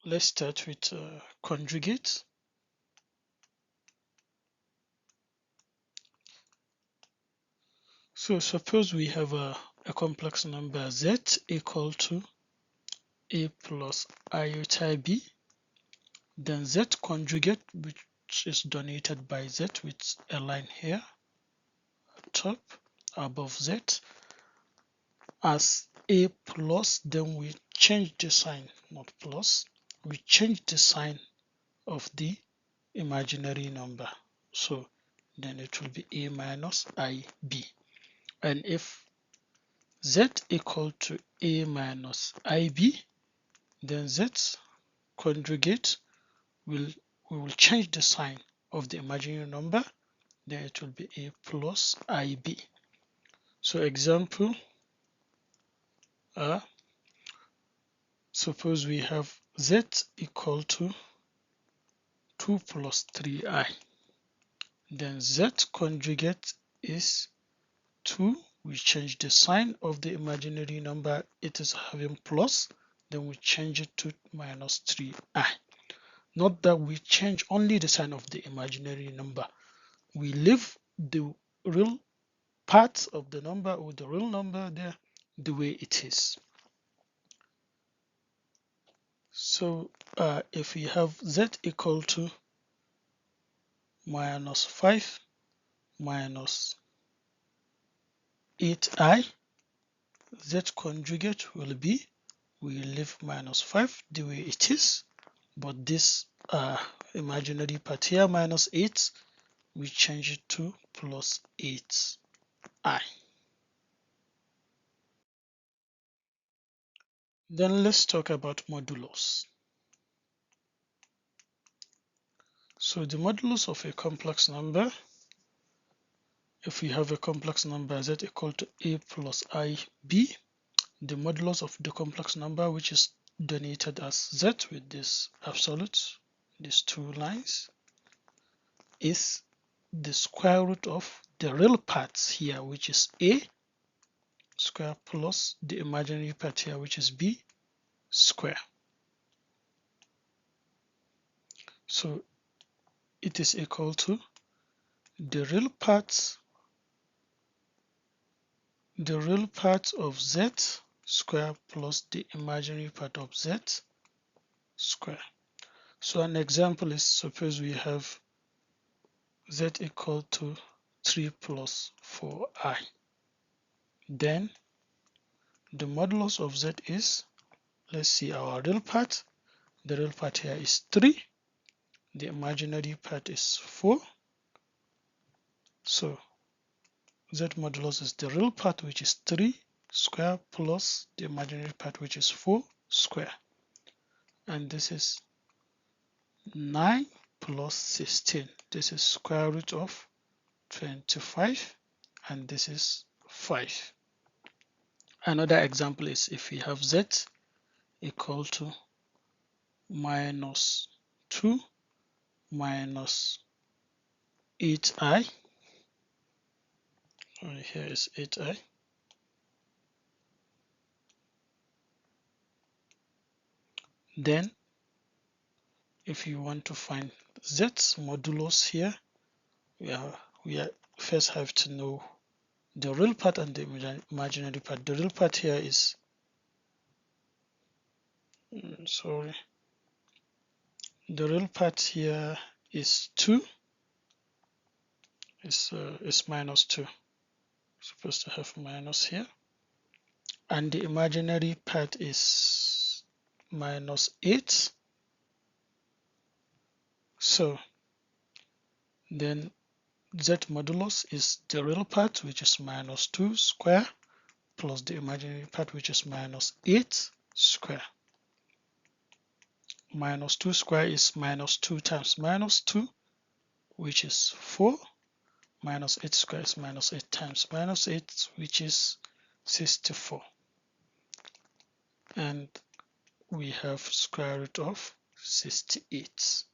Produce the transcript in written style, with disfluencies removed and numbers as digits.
let's start with conjugate. So suppose we have a complex number z equal to a plus iota b, then z conjugate, which is denoted by z with a line here top above z, as a plus, then we change the sign, not plus, we change the sign of the imaginary number. So then it will be a minus ib. And if z equal to a minus ib, then z conjugate we will change the sign of the imaginary number, then it will be a plus ib. So example, suppose we have z equal to 2 plus 3i, then z conjugate is 2. We change the sign of the imaginary number, it is having plus, then we change it to minus 3i. Not that we change only the sign of the imaginary number, we leave the real part of the number or the real number there the way it is. So if we have z equal to minus 5 minus 8i, z conjugate will be, we leave minus 5 the way it is, but this imaginary part here minus 8, we change it to plus 8i. Then let's talk about modulus. So the modulus of a complex number, if we have a complex number z equal to a plus ib, the modulus of the complex number, which is denoted as z with this absolute, these two lines, is the square root of the real parts here, which is a square, plus the imaginary part here, which is b square. So it is equal to the real part of z square plus the imaginary part of z square. So an example is, suppose we have z equal to 3 plus 4i, then the modulus of z is, let's see our real part. The real part here is 3, the imaginary part is 4. So z modulus is the real part, which is 3 square, plus the imaginary part, which is 4 square. And this is 9 plus 16. This is square root of 25, and this is 5. Another example is if we have z equal to minus 2 minus 8i. Here is 8i. Then if you want to find z's modulus here, we first have to know the real part and the imaginary part. The real part here is, the real part here is 2, is minus 2, supposed to have minus here, and the imaginary part is minus 8. So then z modulus is the real part, which is minus 2 square, plus the imaginary part, which is minus 8 square. Minus 2 square is minus 2 times minus 2, which is 4. Minus 8 square is minus 8 times minus 8, which is 64. And we have square root of 68.